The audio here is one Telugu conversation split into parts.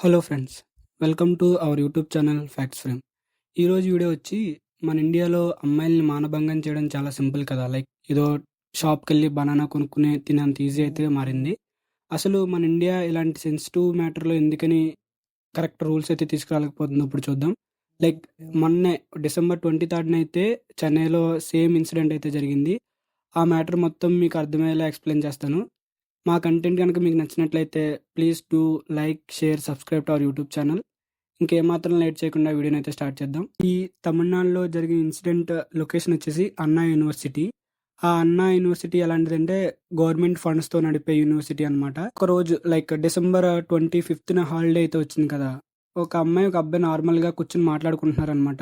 Hello friends, welcome to our YouTube channel facts frame. ఈరోజు వీడియో వచ్చి మన ఇండియాలో అమ్మాయిల్ని మానభంగం చేయడం చాలా సింపుల్ కదా. లైక్ ఏదో షాప్కి వెళ్ళి బనానా కొనుక్కునే తినేంత ఈజీ అయితే మారింది. అసలు మన ఇండియా ఇలాంటి సెన్సిటివ్ మ్యాటర్లో ఎందుకని కరెక్ట్ రూల్స్ అయితే తీసుకురాలేకపోతుందో ఇప్పుడు చూద్దాం. లైక్ మొన్నే డిసెంబర్ 23 అయితే చెన్నైలో సేమ్ ఇన్సిడెంట్ అయితే జరిగింది. ఆ మ్యాటర్ మొత్తం మీకు అర్థమయ్యేలా ఎక్స్ప్లెయిన్ చేస్తాను. మా కంటెంట్ కనుక మీకు నచ్చినట్లయితే please do like, share, subscribe to our YouTube channel. ఇంకేమాత్రం లేట్ చేయకుండా వీడియోని అయితే స్టార్ట్ చేద్దాం. ఈ తమిళనాడులో జరిగిన ఇన్సిడెంట్ లొకేషన్ వచ్చేసి అన్నా యూనివర్సిటీ. ఆ అన్నా యూనివర్సిటీ ఎలాంటిదంటే గవర్నమెంట్ ఫండ్స్తో నడిపే యూనివర్సిటీ అనమాట. ఒక రోజు లైక్ డిసెంబర్ 25న హాలిడే అయితే వచ్చింది కదా. ఒక అమ్మాయి ఒక అబ్బాయి నార్మల్గా కూర్చొని మాట్లాడుకుంటున్నారనమాట.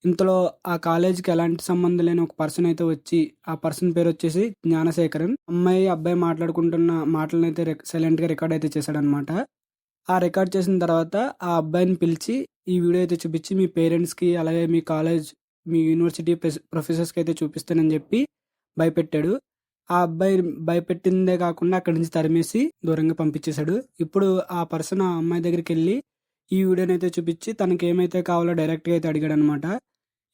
ఇంతలో ఆ కాలేజీకి ఎలాంటి సంబంధం లేని ఒక పర్సన్ అయితే వచ్చి, ఆ పర్సన్ పేరు వచ్చేసి జ్ఞానశేఖరన్. అమ్మాయి అబ్బాయి మాట్లాడుకుంటున్న మాటలను అయితే సైలెంట్ గా రికార్డ్ అయితే చేశాడనమాట. ఆ రికార్డ్ చేసిన తర్వాత ఆ అబ్బాయిని పిలిచి ఈ వీడియో అయితే చూపించి మీ పేరెంట్స్ కి అలాగే మీ కాలేజ్ మీ యూనివర్సిటీ ప్రొఫెసర్స్ కి అయితే చూపిస్తానని చెప్పి భయపెట్టాడు. ఆ అబ్బాయి భయపెట్టిందే కాకుండా అక్కడి నుంచి తరిమేసి దూరంగా పంపించేశాడు. ఇప్పుడు ఆ పర్సన్ ఆ అమ్మాయి దగ్గరికి వెళ్ళి ఈ వీడియోని అయితే చూపించి తనకి ఏమైతే కావాలో డైరెక్ట్ గా అయితే అడిగాడు అనమాట.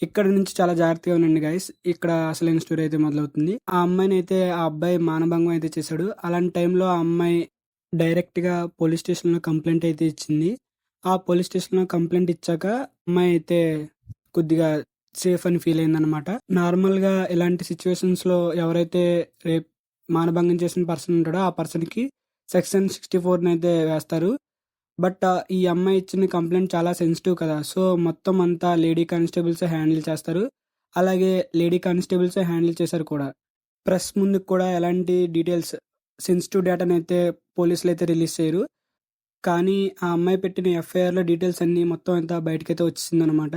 ఇక్కడ నుంచి చాలా జాగ్రత్తగా ఉండండి గైస్. ఇక్కడ అసలైన స్టోరీ అయితే మొదలవుతుంది. ఆ అమ్మాయిని అయితే ఆ అబ్బాయి మానభంగం అయితే చేశాడు. అలాంటి టైంలో ఆ అమ్మాయి డైరెక్ట్ గా పోలీస్ స్టేషన్ లో కంప్లైంట్ అయితే ఇచ్చింది. ఆ పోలీస్ స్టేషన్ లో కంప్లైంట్ ఇచ్చాక అమ్మాయి అయితే కొద్దిగా సేఫ్ అని ఫీల్ అయిందనమాట. నార్మల్ గా ఇలాంటి సిచ్యువేషన్స్ లో ఎవరైతే రేప్ మానభంగం చేసిన పర్సన్ ఉంటాడో ఆ పర్సన్ కి సెక్షన్ 64 అయితే వేస్తారు. బట్ ఈ అమ్మాయి ఇచ్చిన కంప్లైంట్ చాలా సెన్సిటివ్ కదా. సో మొత్తం అంతా లేడీ కానిస్టేబుల్స్ హ్యాండిల్ చేస్తారు. అలాగే లేడీ కానిస్టేబుల్స్ హ్యాండిల్ చేశారు కూడా. ప్రెస్ ముందుకు కూడా ఎలాంటి డీటెయిల్స్ సెన్సిటివ్ డేటాని అయితే పోలీసులు అయితే రిలీజ్ చేయరు. కానీ ఆ అమ్మాయి పెట్టిన ఎఫ్ఐఆర్లో డీటెయిల్స్ అన్ని మొత్తం అంతా బయటకైతే వచ్చిందనమాట.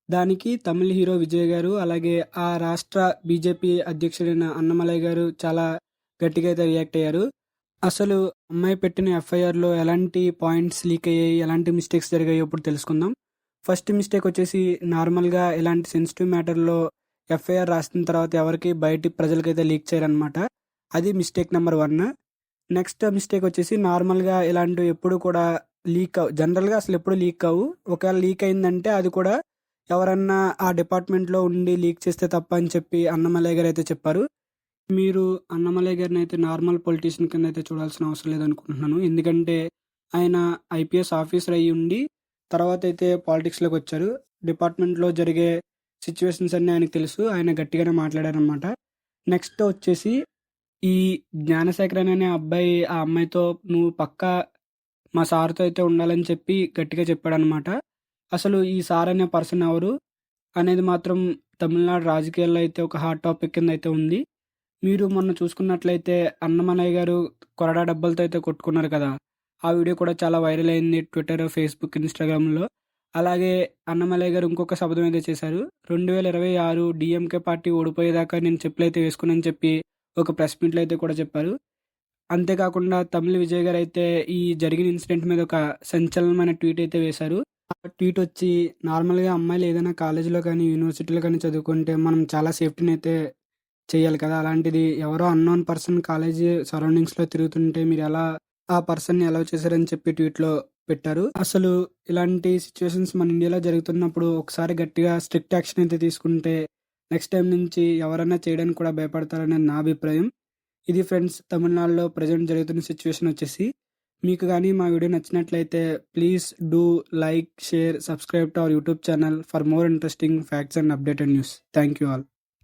దానికి తమిళ హీరో విజయ్ గారు అలాగే ఆ రాష్ట్ర బీజేపీ అధ్యక్షుడైన అన్నమలై గారు చాలా గట్టిగా అయితే రియాక్ట్ అయ్యారు. అసలు అమ్మాయి పెట్టిన ఎఫ్ఐఆర్లో ఎలాంటి పాయింట్స్ లీక్ అయ్యాయి, ఎలాంటి మిస్టేక్స్ జరిగాయో ఇప్పుడు తెలుసుకుందాం. ఫస్ట్ మిస్టేక్ వచ్చేసి నార్మల్గా ఇలాంటి సెన్సిటివ్ మ్యాటర్లో ఎఫ్ఐఆర్ రాసిన తర్వాత ఎవరికి బయటి ప్రజలకైతే లీక్ చేయరనమాట. అది మిస్టేక్ నెంబర్ 1. నెక్స్ట్ మిస్టేక్ వచ్చేసి నార్మల్గా ఇలాంటివి ఎప్పుడు కూడా లీక్ జనరల్గా అసలు ఎప్పుడు లీక్ అవ్వు. ఒకవేళ లీక్ అయిందంటే అది కూడా ఎవరన్నా ఆ డిపార్ట్మెంట్లో ఉండి లీక్ చేస్తే తప్ప అని చెప్పి అన్నమలై గారు అయితే చెప్పారు. మీరు అన్నమలై గారిని అయితే నార్మల్ పొలిటీషియన్ కింద అయితే చూడాల్సిన అవసరం లేదనుకుంటున్నాను. ఎందుకంటే ఆయన ఐపీఎస్ ఆఫీసర్ అయ్యి ఉండి తర్వాత అయితే పాలిటిక్స్లోకి వచ్చారు. డిపార్ట్మెంట్లో జరిగే సిచ్యువేషన్స్ అన్నీ ఆయనకు తెలుసు. ఆయన గట్టిగానే మాట్లాడారనమాట. నెక్స్ట్ వచ్చేసి ఈ జ్ఞానశేఖరన్ అనే అబ్బాయి ఆ అమ్మాయితో నువ్వు పక్కా మా సార్తో అయితే ఉండాలని చెప్పి గట్టిగా చెప్పాడనమాట. అసలు ఈ సార్ అనే పర్సన్ ఎవరు అనేది మాత్రం తమిళనాడు రాజకీయాల్లో అయితే ఒక హాట్ టాపిక్ కింద అయితే ఉంది. మీరు మొన్న చూసుకున్నట్లయితే అన్నమలై గారు కొరడా డబ్బలతో అయితే కొట్టుకున్నారు కదా. ఆ వీడియో కూడా చాలా వైరల్ అయింది ట్విట్టర్, ఫేస్బుక్, ఇన్స్టాగ్రామ్లో. అలాగే అన్నమలై గారు ఇంకొక శబ్దం అయితే చేశారు. 2026 డిఎంకే పార్టీ ఓడిపోయేదాకా నేను చెప్పులైతే వేసుకుని చెప్పి ఒక ప్రెస్ మీట్లో అయితే కూడా చెప్పారు. అంతేకాకుండా తమిళ విజయ్ గారు అయితే ఈ జరిగిన ఇన్సిడెంట్ మీద ఒక సంచలనమైన ట్వీట్ అయితే వేశారు. ఆ ట్వీట్ వచ్చి నార్మల్గా అమ్మాయిలు ఏదైనా కాలేజీలో కానీ యూనివర్సిటీలో కానీ చదువుకుంటే మనం చాలా సేఫ్టీని అయితే చేయాలి కదా. అలాంటిది ఎవరో అన్నోన్ పర్సన్ కాలేజీ సరౌండింగ్స్ లో తిరుగుతుంటే మీరు ఎలా ఆ పర్సన్ ని అలౌ చేశారని చెప్పి ట్వీట్ లో పెట్టారు. అసలు ఇలాంటి సిచ్యువేషన్స్ మన ఇండియాలో జరుగుతున్నప్పుడు ఒకసారి గట్టిగా స్ట్రిక్ట్ యాక్షన్ అయితే తీసుకుంటే నెక్స్ట్ టైం నుంచి ఎవరైనా చేయడానికి కూడా భయపడతారనేది నా అభిప్రాయం. ఇది ఫ్రెండ్స్ తమిళనాడులో ప్రజెంట్ జరుగుతున్న సిచ్యువేషన్ వచ్చేసి. మీకు కానీ మా వీడియో నచ్చినట్లయితే please do like, share, subscribe to our YouTube channel for more interesting facts and updated news. Thank you all.